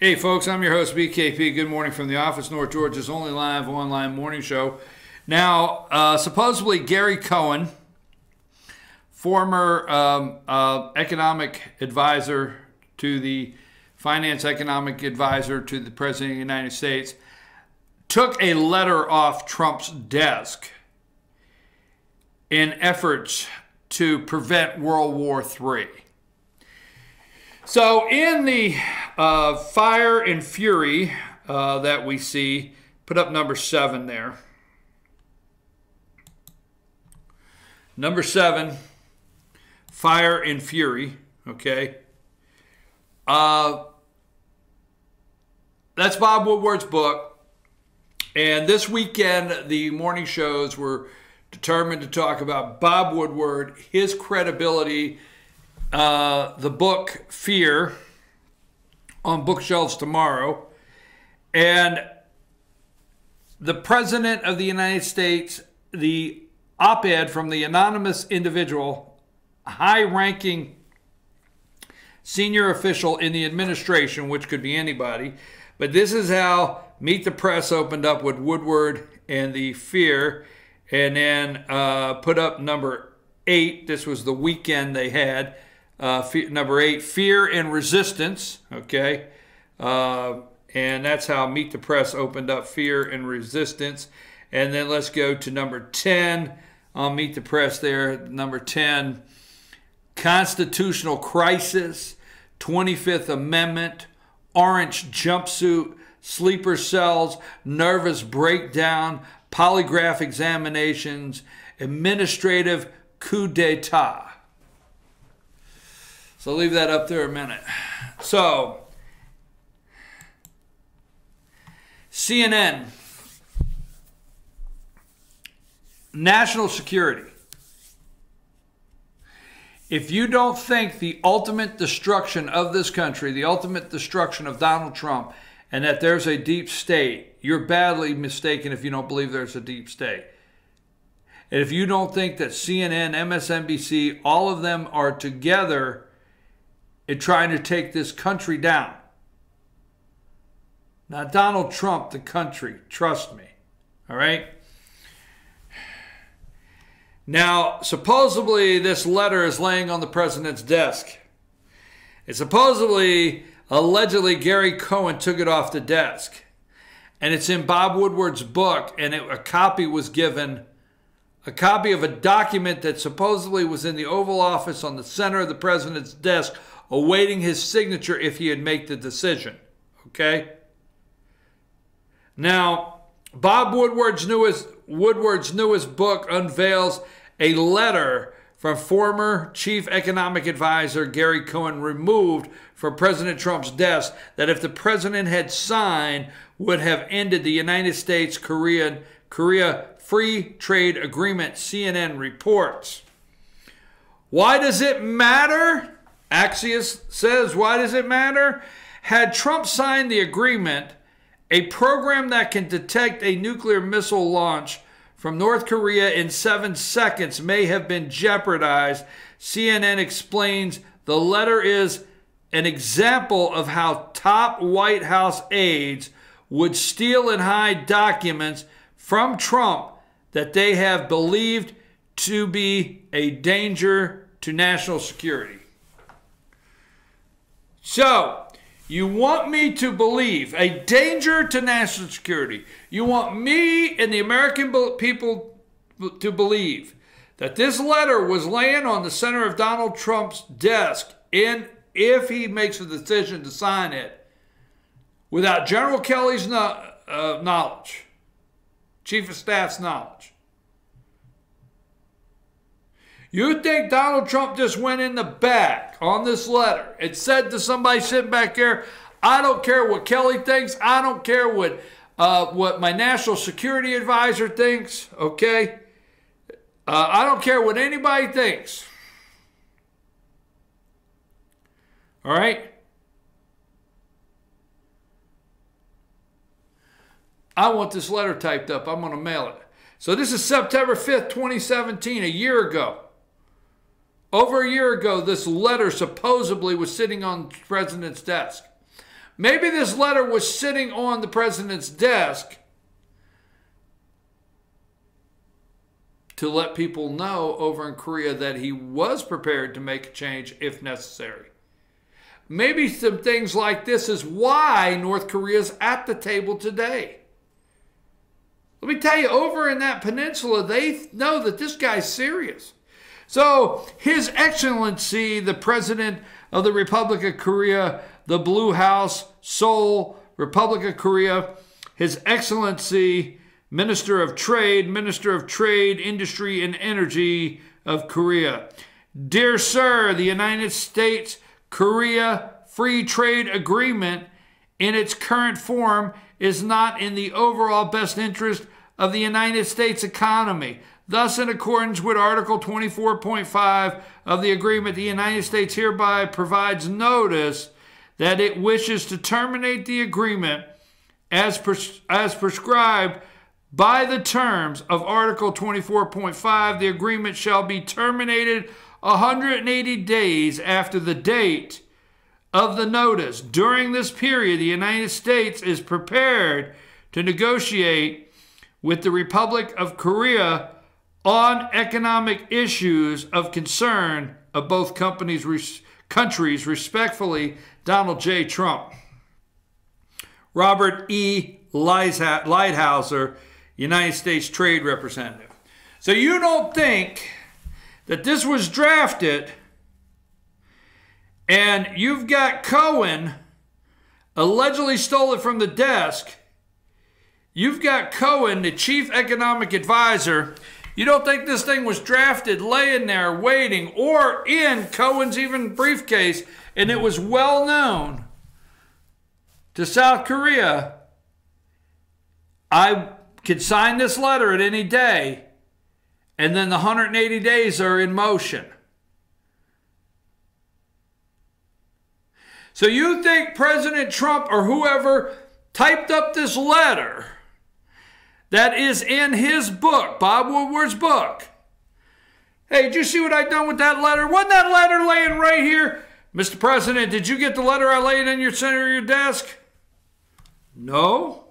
Hey folks, I'm your host BKP. Good morning from the office, North Georgia's only live online morning show. Now, supposedly Gary Cohn, former economic advisor to the finance economic advisor to the President of the United States, took a letter off Trump's desk in efforts to prevent World War III. So in the fire and fury that we see, put up number 7 there. Number 7, fire and fury, okay? That's Bob Woodward's book. And this weekend, the morning shows were determined to talk about Bob Woodward, his credibility, the book Fear on bookshelves tomorrow, and the President of the United States, the op-ed from the anonymous individual, high-ranking senior official in the administration, which could be anybody, but this is how Meet the Press opened up with Woodward and the Fear, and then put up number 8. This was the weekend they had. Number 8, Fear and Resistance, okay? And that's how Meet the Press opened up Fear and Resistance. And then let's go to number 10 on Meet the Press there. Number 10, Constitutional Crisis, 25th Amendment, Orange Jumpsuit, Sleeper Cells, Nervous Breakdown, Polygraph Examinations, Administrative Coup d'etat. So leave that up there a minute. So, CNN, national security. If you don't think the ultimate destruction of this country, the ultimate destruction of Donald Trump, and that there's a deep state, you're badly mistaken if you don't believe there's a deep state. And if you don't think that CNN, MSNBC, all of them are together in trying to take this country down. Not Donald Trump, the country. Trust me. All right? Now, supposedly this letter is laying on the president's desk. And supposedly, allegedly, Gary Cohn took it off the desk. And it's in Bob Woodward's book, and a copy was given, a copy of a document that supposedly was in the Oval Office on the center of the president's desk, awaiting his signature if he had made the decision, okay? Now, Bob Woodward's newest book unveils a letter from former chief economic advisor Gary Cohn, removed from President Trump's desk, that if the president had signed, would have ended the United States-Korea Free Trade Agreement, CNN reports. Why does it matter? Axios says, why does it matter? Had Trump signed the agreement, a program that can detect a nuclear missile launch from North Korea in 7 seconds may have been jeopardized. CNN explains the letter is an example of how top White House aides would steal and hide documents from Trump that they have believed to be a danger to national security. So, you want me to believe a danger to national security. You want me and the American people to believe that this letter was laying on the center of Donald Trump's desk, and if he makes a decision to sign it, without General Kelly's knowledge, Chief of Staff's knowledge. You think Donald Trump just went in the back on this letter and said to somebody sitting back there, I don't care what Kelly thinks, I don't care what my national security advisor thinks, okay? I don't care what anybody thinks. All right? I want this letter typed up. I'm going to mail it. So this is September 5th, 2017, a year ago. Over a year ago, this letter supposedly was sitting on the president's desk. Maybe this letter was sitting on the president's desk to let people know over in Korea that he was prepared to make a change if necessary. Maybe some things like this is why North Korea is at the table today. Let me tell you, over in that peninsula, they know that this guy's serious. So, His Excellency, the President of the Republic of Korea, the Blue House, Seoul, Republic of Korea, His Excellency, Minister of Trade, Industry, and Energy of Korea. Dear Sir, the United States-Korea Free Trade Agreement in its current form is not in the overall best interest of the United States economy. Thus, in accordance with Article 24.5 of the agreement, the United States hereby provides notice that it wishes to terminate the agreement as prescribed by the terms of Article 24.5. The agreement shall be terminated 180 days after the date of the notice. During this period, the United States is prepared to negotiate with the Republic of Korea on economic issues of concern of both countries. Respectfully, Donald J. Trump. Robert E. Lighthizer, United States Trade Representative. So you don't think that this was drafted and you've got Cohn allegedly stole it from the desk. You've got Cohn, the chief economic advisor. You don't think this thing was drafted, laying there, waiting, or in Cohen's even briefcase, and it was well known to South Korea, I could sign this letter at any day, and then the 180 days are in motion. So you think President Trump or whoever typed up this letter that is in his book, Bob Woodward's book? Hey, did you see what I done with that letter? Wasn't that letter laying right here? Mr. President, did you get the letter I laid in your center of your desk? No?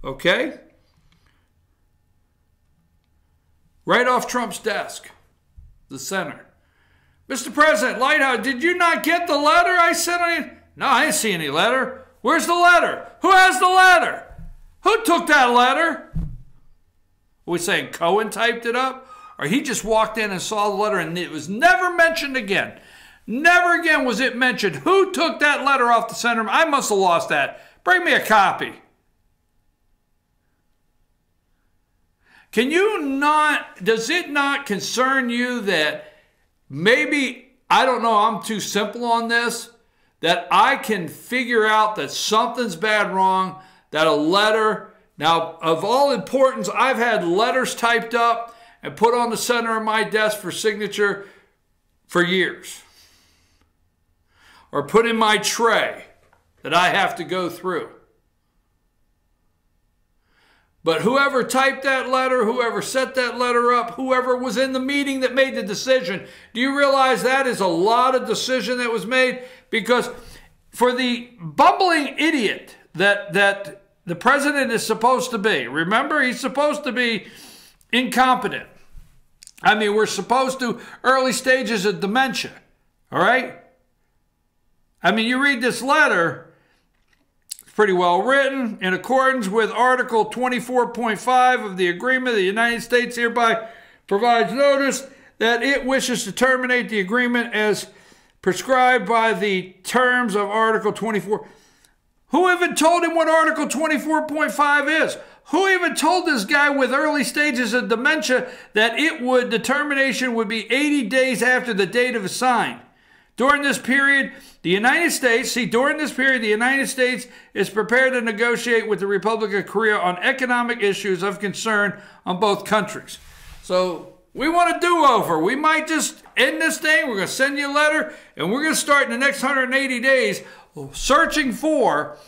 Okay. Right off Trump's desk, the center. Mr. President, Lighthouse, did you not get the letter I sent on? No, I didn't see any letter. Where's the letter? Who has the letter? Who took that letter? Are we saying Cohen typed it up? Or he just walked in and saw the letter and it was never mentioned again? Never again was it mentioned. Who took that letter off the center? I must have lost that. Bring me a copy. Can you not, does it not concern you that maybe, I don't know, I'm too simple on this, that I can figure out that something's bad wrong, that a letter, now of all importance, I've had letters typed up and put on the center of my desk for signature for years. Or put in my tray that I have to go through. But whoever typed that letter, whoever set that letter up, whoever was in the meeting that made the decision, do you realize that is a lot of decision that was made? Because for the bumbling idiot that the president is supposed to be, remember, he's supposed to be incompetent. I mean, we're supposed to early stages of dementia, all right? I mean, you read this letter, pretty well written. In accordance with Article 24.5 of the agreement, the United States hereby provides notice that it wishes to terminate the agreement as prescribed by the terms of Article 24. Who even told him what Article 24.5 is? Who even told this guy with early stages of dementia that the termination would be 80 days after the date of a sign? During this period, the United States is prepared to negotiate with the Republic of Korea on economic issues of concern on both countries. So we want a do-over. We might just end this thing. We're going to send you a letter, and we're going to start in the next 180 days searching for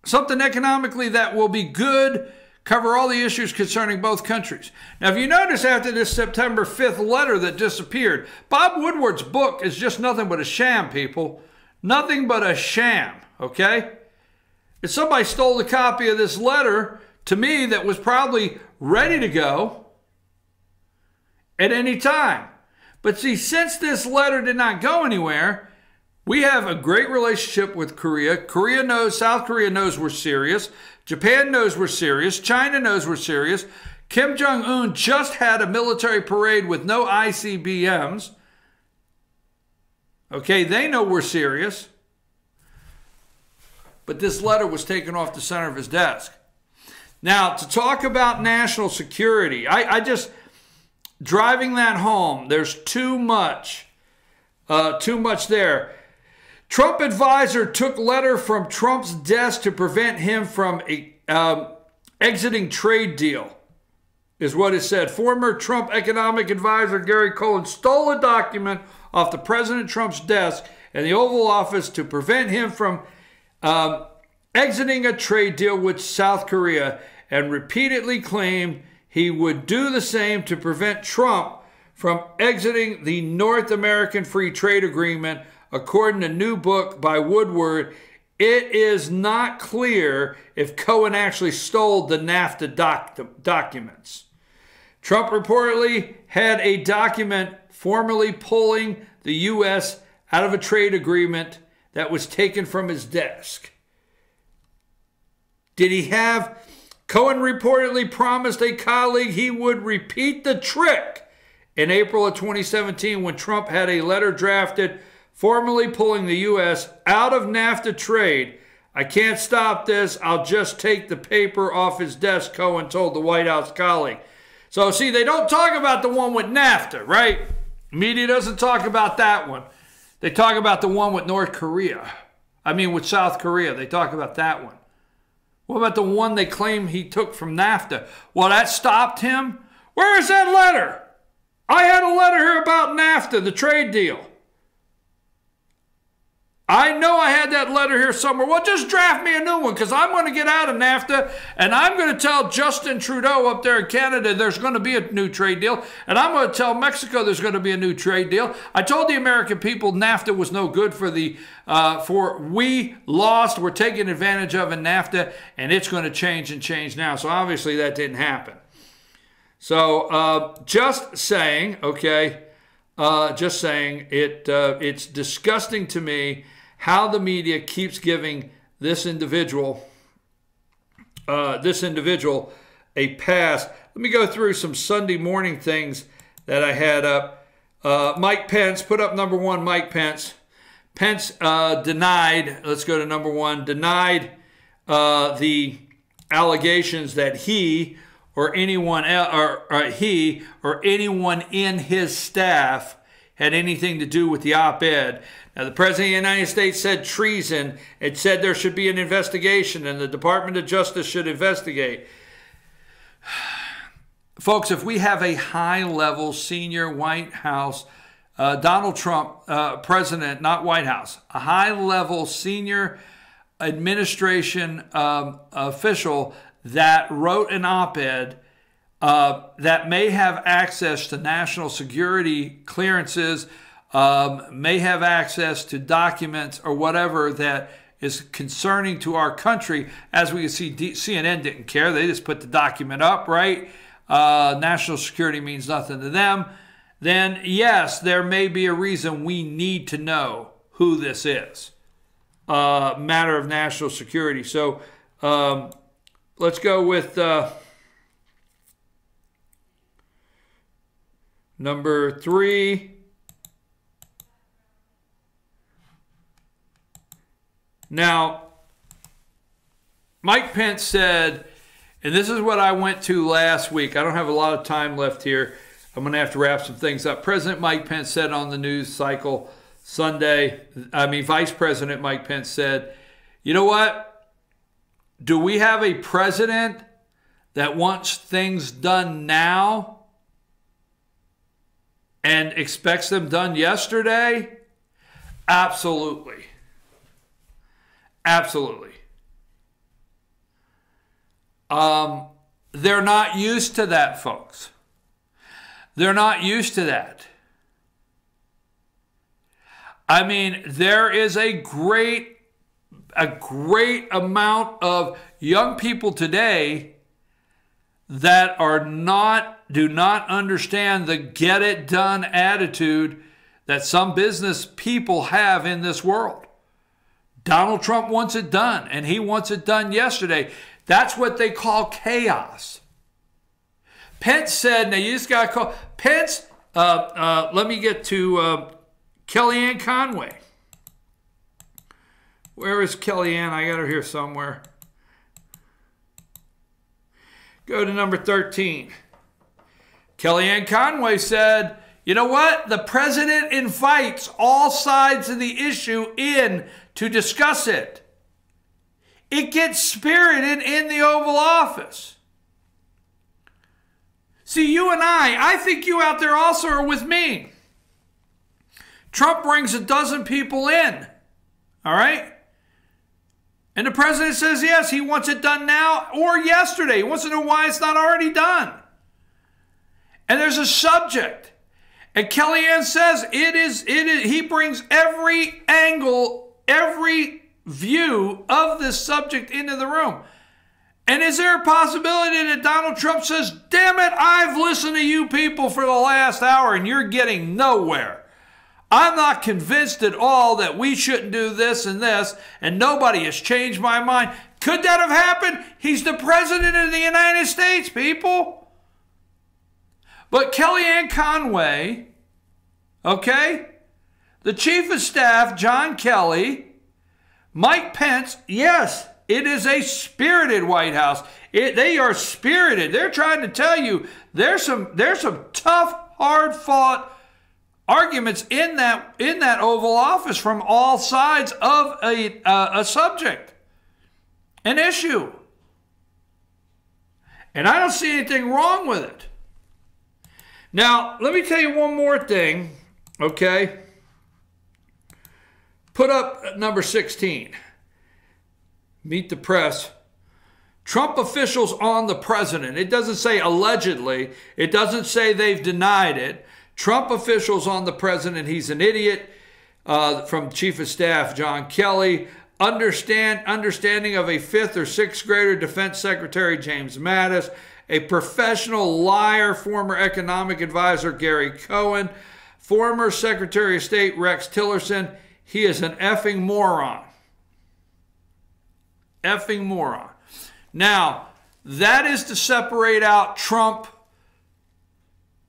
something economically that will be good, cover all the issues concerning both countries. Now, if you notice after this September 5th letter that disappeared, Bob Woodward's book is just nothing but a sham, people. Nothing but a sham, okay? If somebody stole a copy of this letter to me that was probably ready to go at any time. But see, since this letter did not go anywhere, we have a great relationship with Korea. South Korea knows we're serious. Japan knows we're serious. China knows we're serious. Kim Jong-un just had a military parade with no ICBMs. Okay, they know we're serious. But this letter was taken off the center of his desk. Now, to talk about national security, I just, driving that home, there's too much there. Trump advisor took letter from Trump's desk to prevent him from exiting trade deal, is what it said. Former Trump economic advisor Gary Cohn stole a document off the President Trump's desk in the Oval Office to prevent him from exiting a trade deal with South Korea, and repeatedly claimed he would do the same to prevent Trump from exiting the North American Free Trade Agreement. According to a new book by Woodward, it is not clear if Cohn actually stole the NAFTA documents. Trump reportedly had a document formally pulling the U.S. out of a trade agreement that was taken from his desk. Did he have... Cohn reportedly promised a colleague he would repeat the trick in April of 2017 when Trump had a letter drafted formally pulling the U.S. out of NAFTA trade. I can't stop this. I'll just take the paper off his desk, Cohn told the White House colleague. So, see, they don't talk about the one with NAFTA, right? Media doesn't talk about that one. They talk about the one with North Korea. With South Korea. They talk about that one. What about the one they claim he took from NAFTA? Well, that stopped him. Where is that letter? I had a letter here about NAFTA, the trade deal. I know I had that letter here somewhere. Well, just draft me a new one because I'm going to get out of NAFTA and I'm going to tell Justin Trudeau up there in Canada there's going to be a new trade deal, and I'm going to tell Mexico there's going to be a new trade deal. I told the American people NAFTA was no good we lost, we're taking advantage of in NAFTA, and it's going to change and change now. So obviously that didn't happen. So just saying, okay, it's disgusting to me how the media keeps giving this individual a pass. Let me go through some Sunday morning things that I had up. Mike Pence, put up number one, Mike Pence. Pence denied, let's go to number one, denied the allegations that he or anyone in his staff had anything to do with the op-ed. Now, the President of the United States said treason. It said there should be an investigation and the Department of Justice should investigate. Folks, if we have a high-level senior White House, Donald Trump, president, not White House, a high-level senior administration official that wrote an op-ed that may have access to national security clearances, may have access to documents or whatever that is concerning to our country. As we can see, CNN didn't care. They just put the document up, right? National security means nothing to them. Then, yes, there may be a reason we need to know who this is. Matter of national security. So, let's go with number 3. Now, Mike Pence said, and this is what I went to last week. I don't have a lot of time left here. I'm going to have to wrap some things up. President Mike Pence said on the news cycle Vice President Mike Pence said, you know what? Do we have a president that wants things done now and expects them done yesterday? Absolutely. Absolutely. they're not used to that, folks. They're not used to that. I mean, there is a great amount of young people today that do not understand the get it done attitude that some business people have in this world. Donald Trump wants it done, and he wants it done yesterday. That's what they call chaos. Pence said, now you just got to call, Pence, let me get to Kellyanne Conway. Where is Kellyanne? I got her here somewhere. Go to number 13. Kellyanne Conway said, you know what? The president invites all sides of the issue in to discuss it. It gets spirited in the Oval Office. See, you and I think you out there also are with me. Trump brings a dozen people in, all right? And the president says, yes, he wants it done now or yesterday. He wants to know why it's not already done. And there's a subject. And Kellyanne says he brings every angle, every view of this subject into the room. And is there a possibility that Donald Trump says, damn it, I've listened to you people for the last hour and you're getting nowhere. I'm not convinced at all that we shouldn't do this, and nobody has changed my mind. Could that have happened? He's the president of the United States, people. But Kellyanne Conway, okay, the chief of staff, John Kelly, Mike Pence, yes, it is a spirited White House. They are spirited. They're trying to tell you there's some tough, hard-fought arguments in that Oval Office from all sides of a subject, an issue. And I don't see anything wrong with it. Now, let me tell you one more thing, okay? Put up number 16. Meet the press. Trump officials on the president. It doesn't say allegedly. It doesn't say they've denied it. Trump officials on the president. He's an idiot. From Chief of Staff John Kelly. Understanding of a 5th or 6th grader Defense Secretary James Mattis. A professional liar, former economic advisor Gary Cohn. Former Secretary of State Rex Tillerson. He is an effing moron. Effing moron. Now, that is to separate out Trump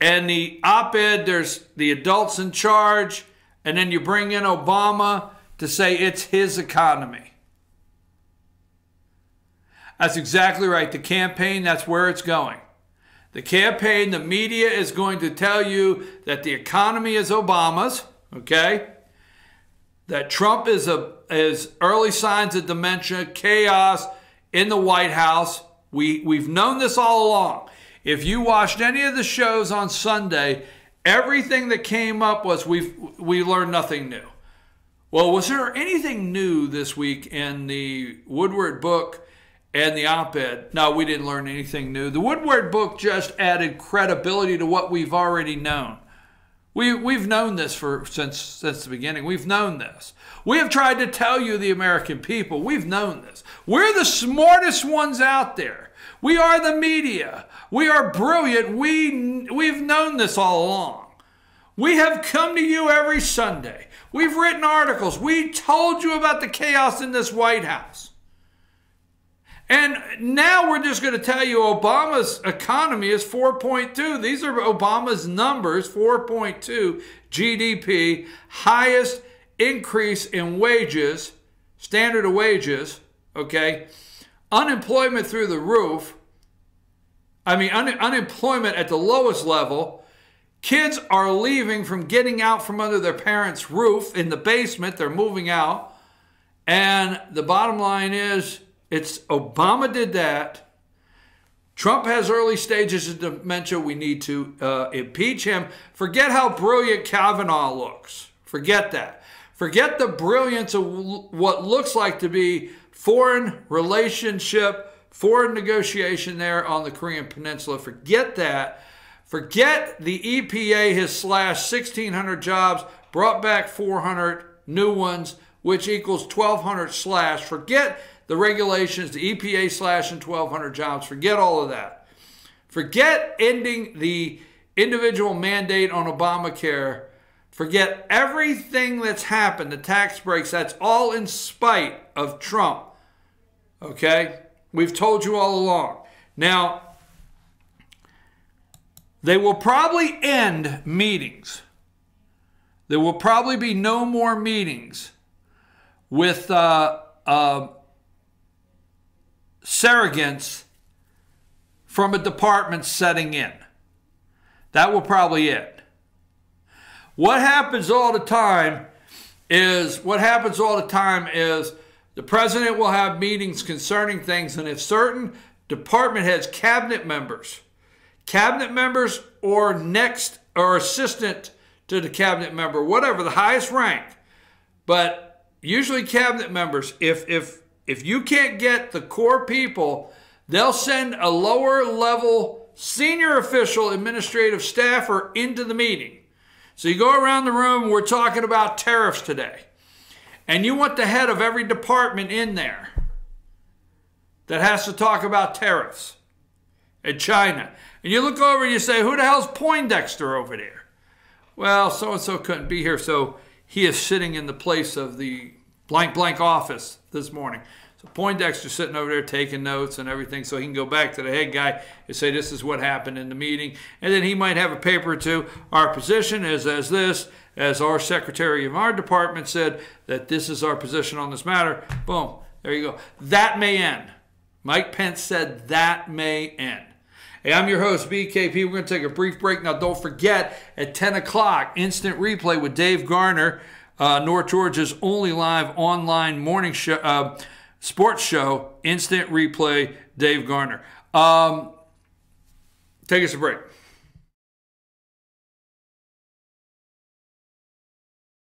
and the op-ed. There's the adults in charge, and then you bring in Obama to say it's his economy. That's exactly right. The campaign, that's where it's going. The campaign, the media is going to tell you that the economy is Obama's, okay? That Trump is early signs of dementia, chaos in the White House. We've known this all along. If you watched any of the shows on Sunday, everything that came up was we learned nothing new. Well, was there anything new this week in the Woodward book and the op-ed? No, we didn't learn anything new. The Woodward book just added credibility to what we've already known. We've known this since the beginning. We've known this. We have tried to tell you, the American people, we've known this. We're the smartest ones out there. We are the media. We are brilliant. We've known this all along. We have come to you every Sunday. We've written articles. We told you about the chaos in this White House. And now we're just going to tell you Obama's economy is 4.2. These are Obama's numbers, 4.2 GDP, highest increase in wages, standard of wages, okay? Unemployment through the roof. I mean, unemployment at the lowest level. Kids are leaving from getting out from under their parents' roof in the basement. They're moving out. And the bottom line is, it's Obama did that. Trump has early stages of dementia. We need to impeach him. Forget how brilliant Kavanaugh looks. Forget that. Forget the brilliance of what looks like to be foreign relationship, for negotiation there on the Korean Peninsula. Forget that. Forget the EPA has slashed 1,600 jobs, brought back 400 new ones, which equals 1,200 slashed. Forget the regulations, the EPA slashing 1,200 jobs. Forget all of that. Forget ending the individual mandate on Obamacare. Forget everything that's happened, the tax breaks. That's all in spite of Trump. Okay? We've told you all along. Now, they will probably end meetings. There will probably be no more meetings with surrogates from a department setting in. That will probably end. What happens all the time is the president will have meetings concerning things, and if certain department heads, cabinet members or next or assistant to the cabinet member, whatever, the highest rank, but usually cabinet members, if you can't get the core people, they'll send a lower level senior official administrative staffer into the meeting. So you go around the room, we're talking about tariffs today, and you want the head of every department in there that has to talk about tariffs in China. And you look over and you say, who the hell's Poindexter over there? Well, so-and-so couldn't be here, so he is sitting in the place of the blank office this morning. So Poindexter's sitting over there taking notes and everything, so he can go back to the head guy and say, this is what happened in the meeting. And then he might have a paper or two. Our position is as this, as our secretary of our department said, that this is our position on this matter. Boom, there you go. That may end. Mike Pence said that may end. Hey, I'm your host, BKP. We're going to take a brief break. Now, don't forget, at 10 o'clock, instant replay with Dave Garner, North Georgia's only live online morning show, sports show, instant replay, Dave Garner. Take us a break.